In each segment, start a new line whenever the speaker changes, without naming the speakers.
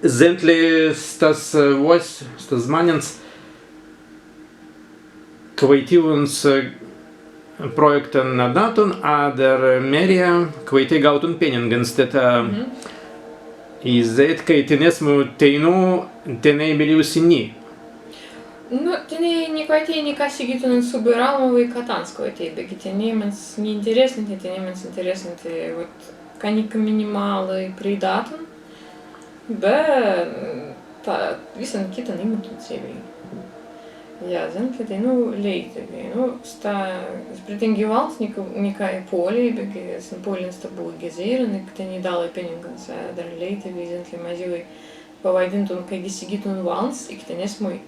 Zentlis tas vos, tas manins kvaitivans projekten nadatun, der meria kvaitai gautun peningans, teta izeit, kai tenesmu teinu, tenei biliusi.
Ну, тени никакие не косигитун субирамовый катанского тебе, тени менс неинтересны, тени менс интересны, те вот каника минималы придатун, та висан китан имутун себе. Я зенки ну лейтеви, ну ста спретенгивалс никакая поле, беги сын полен ста был гезерен, и не дала пенинган са дар лейтеви зенки мазивы повайдин тун каги сигитун валс, и ктенес мой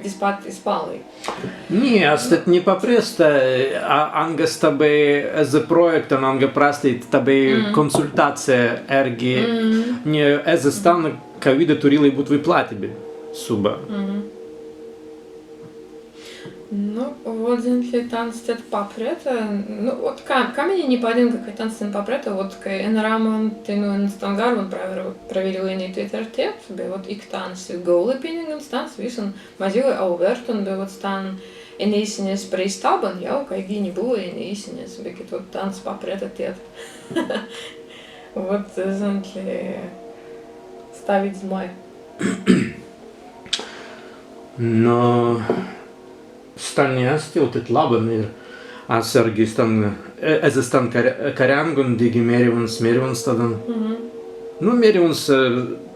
vispār izpalīja.
Nē, tas не просто, anga stabai as a project, anga prastīt tabai konsultācija ergi, не as a stan, ka vida turīlai būt vyplātibi suba.
Ну, вот зенки танцет папрета, ну вот камень не падин, как танцет папрета, вот кай энрамон тину инстангарван проверил и не твитертет, бе вот ик танц голы пенинган станц висен мазилы аувертон бе вот стан энейсинес пристабан, я кай ги не было энейсинес, бе кит вот танц папрета тет. Вот зенки ставить змай.
Но Stanjas tiltit laban ir asargi stan, stan kariangun, digi merivuns tadan. Nu, merivuns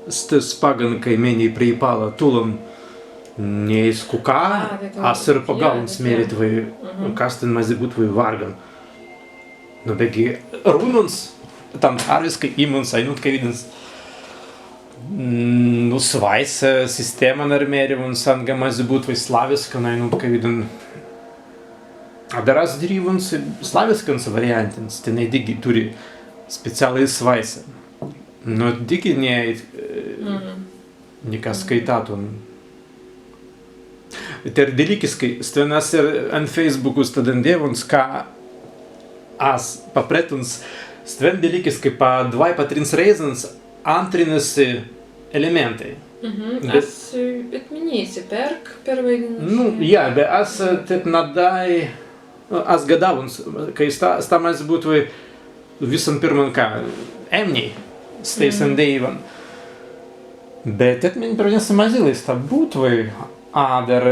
stas pagan, kai meni priipala tulam neiskuka, asar pagauns merit vai, kas ten mazi būt vai vargan. Nu, begi rununs, tam arvis, kai imuns, ainut, kai vidins, nu, svaisa sistema nar merivuns, anga mazi būt vai slaviska, ainut, kai vidin. A dar asdirivuns slaviskans variantins, tenai digi turi specialiai svaisa. Nu, digi nikas skaitatun. Ter dalykis, kai stvenas ir ant Facebookus tadan dievuns, ka as papretuns stven dalykis, kai pa 2-3 reizens antrinasi elementai.
Bet minėsi, per vaidinus.
Nu, ja, bet as tet nadai, as gadavuns, kai stamas būtų visam pirman ką, emniai, steisen deivan. Bet tet min pradėsi mazilais ta būtų, dar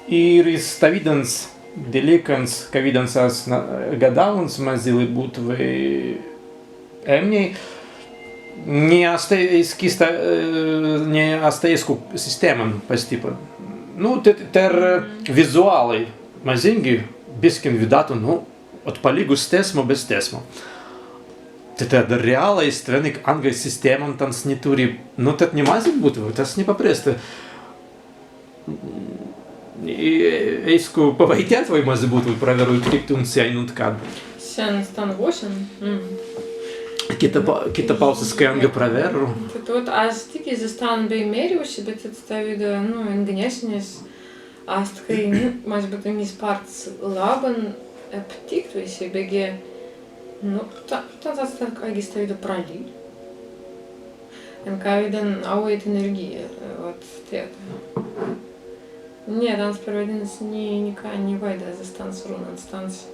ir stavydans dalykans, ka vidans as gadavuns mazilai būtų emniai, не астаиску системам постепенно. Ну, тер визуалai mazingi, biskin vidatu, nu, от palygus tesmo bez tesmo. Tad reālai stvenik angai sistemam tans neturi, nu, tad nemazīgi būtu, tas nepaprasta. Eisku pavaitēt vai mazi būtu, praverūt kikt un sēnut kādu.
Sen stan 8.
Kita pausas, kai anga praveru.
Tad аз тики за стан бе мериуši, bet tad tā vida, nu, ingeniesnis, astkai, nu, mas bet viņas pārts laban aptikt visi, begi, nu, tāds tā kā gis tā vida pralī. Un kā vidan auēt enerģija, вот, tiet. Не, танц проведенец никак не вайда за станц рунан станц.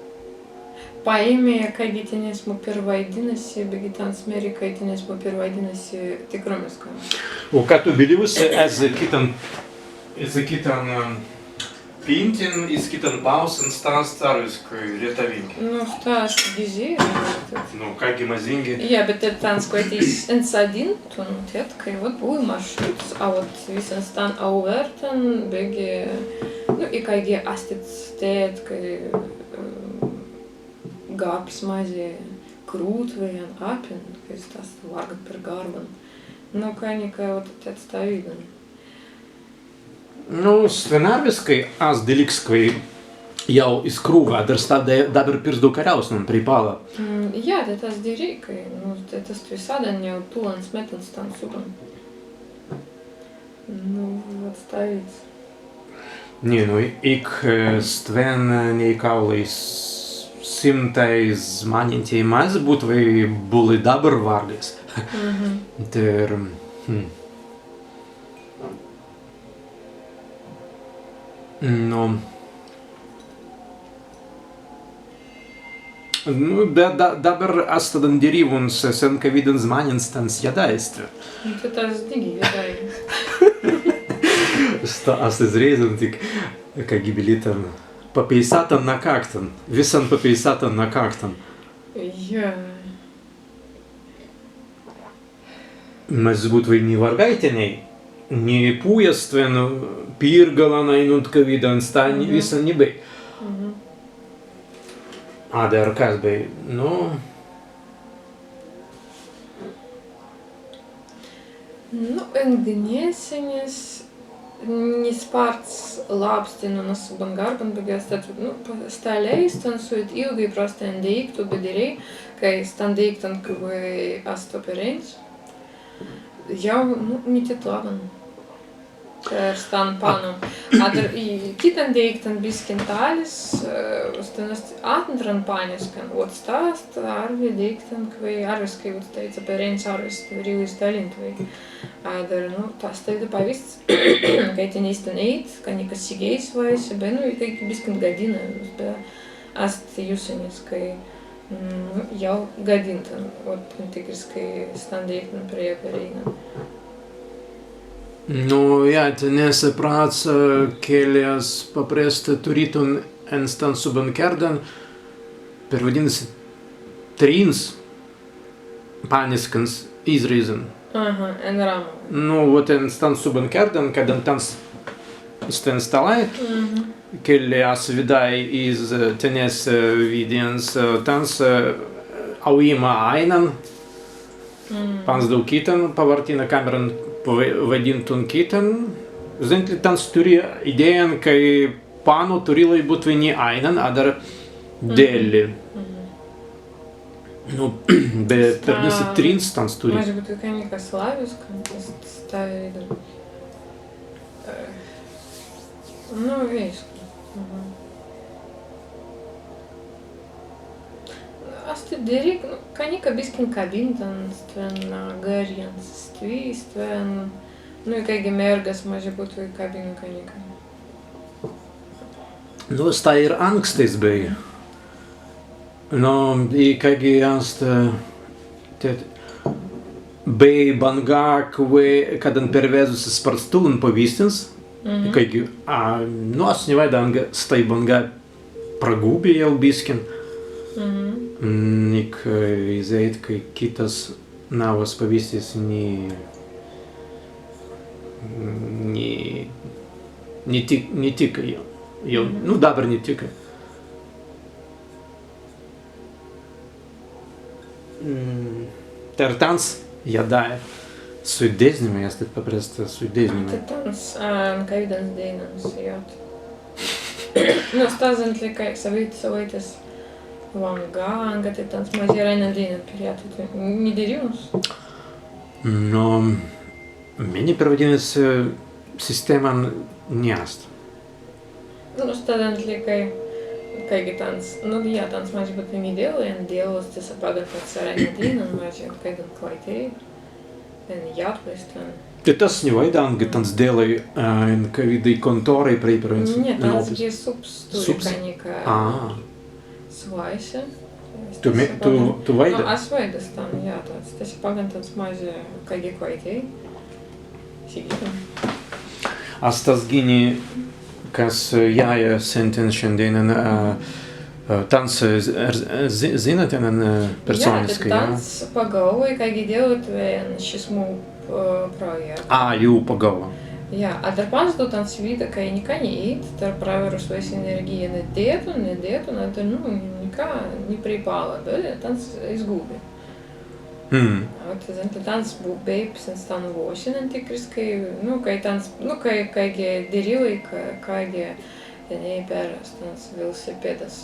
Paėmė, kai gitėnės mū pirvaidinasi, be gitans meri, kai gitėnės mū pirvaidinasi tikromiskam.
O ką tu bilivusi, kitan pintin, kitan pausin stans tarviskui lietavingi?
Nu, tā, aš gizī.
Nu, kagi mazingi?
Ja, bet tans, ko atīs N1, tu, nu, tiet, kai, вот, būj maršruts, a, вот, visam stan auvertan, begi, nu, i kai gi astit tiet, kai, gāpis mazie krūtvejan apin, kas tas vargat par garban. Nu, kā nikai, вот, tāds tā vidan.
Nu, stvenarviskai as delikskai jau izkrūvā, dabar pirds daug kariausnam pripāla.
Jā, tas dirīkai, nu, tas tu sadan jau tulans metans tam suban. Nu, вот, tā vids.
Nie, nu, ik stven neikaulais simtai zmanintieji maz būt vai buli dabar vārgais. Ter, Nu, bet dabar astadan derivons sen kavidan zmanjenstans jadaiste.
Tu tas digi jadai.
Asta zrezantik, kagibelitan papeisatan nakaktan, visan papeisatan nakaktan.
Ja.
Mas būtų nei vargaitiniai, nei puujastven, pirgalanai kavidan stani visan nibai. A dar kas bei, nu...
Nu, engdiniesinis, nispārts labstinu nas bangarban, begas tad, nu, staleis, tan suit ilgai prosta endeiktu, bedirei, kai standeiktan kuvai astopereins. Jau, nu, nititlavan. Per stan panu. Adar kitan deiktan biskin talis, stanas atntran paniskan, ot stāst arvi deiktan, kvai arvis, kai ot teica pereins arvis, rīlis talintvai. Adar, nu, tas teida pavists, kai ten īstan eit, ka nikas sigeis vaisi, bet, nu, kai biskin gadina, bet ast jūsinis, kai jau gadintan, ot, tikris, kai stan deiktan prie pereina.
Nu, jā, tenese praca kelias paprasta turitun en stan subankerdan, per vadinasi trīns paniskans izreizan.
Aha, en rāmu.
Nu, vot en stan subankerdan, kad en tans stan stalai, kelias vidai iz tenese vidiens tans auima ainan, pans daukitan, pavartina kameran vadintun kitan. Zintli tans turi idėjan, kai panu turilai būt vieni ainan, adar dėli. Nu, bet per nesi trins tans turi.
Может быть, какая-нибудь славюска, ставили. Ну, видишь. Asti direkt, nu, kanika biskin kabintan, stven garjans, stven, nu, kaigi mergas maži būtų kabinu kanika.
Nu, sta ir angstais bei. Nu, kaigi ast bei banga, kadan pervezusi sparstulun pavystins, kaigi, nu, asnivaidanga stai banga pragūbė jau biskin. Nik izeit, kai kitas navas pavystys netika jau, nu dabar netika. Tartans jadai suidėznimai, jas taip paprasta suidėznimai.
Tartans, kaidans deinams, jūt. Nu, stazant likai savaitis Vanga, tai tans maži rainadīna pirjātu, tai nedērijums?
Nu, meni per vadinasi sisteman neast.
Nu, stādant likai, kaigi tans, nu, jā, tans maži būt viņi dēlos, tas apagatāts rainadīna, maži, kaidan klaitēji, jāatplēst,
Tai tas nevaidām, ka tans dēlai kavīdai kontorai preiparvins?
Не, tans bija substūrikaņika svaisi.
Tu vaida?
Nu, es vaidas tam, jā, tas ir pagantams maži, kaigi klaitēji. Sigītam.
As tas gini, kas jāja senten šiandienan, tans zina tenan personiski, jā?
Jā, tans pagalvoja, kaigi dēlot vien šis mū projektu.
Jū pagalvo.
Jā, a dar pans tans vida, ka nikā neīt, tar praveru svojas energija nedētu, a dar, nu, nikā nepripāla, bet tans izgūbi. Tans beips un stan vošinen tikris, kai, nu, kai tans, nu, kaigi derili, kaigi neipēras tans velosipēdas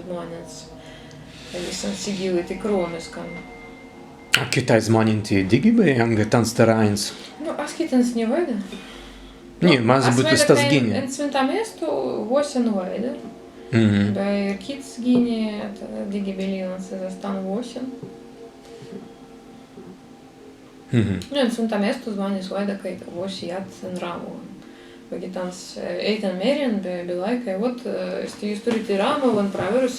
zmonens, visam sigili tik romiskam.
Kitai zmaninti digibai, anga tans tarains?
Nu, askitans nevaida.
Nie, maz būtu tas gini.
En svintam miestu vosen vaida. Bet ir kits gini, digibelīnas, es stan vosen. Nu, en svintam miestu zmanis vaida, kai vosi jāt en rāmu. vai tans eiten mērien, bija laikai, ot, jūs turit ir rāmu, un praverus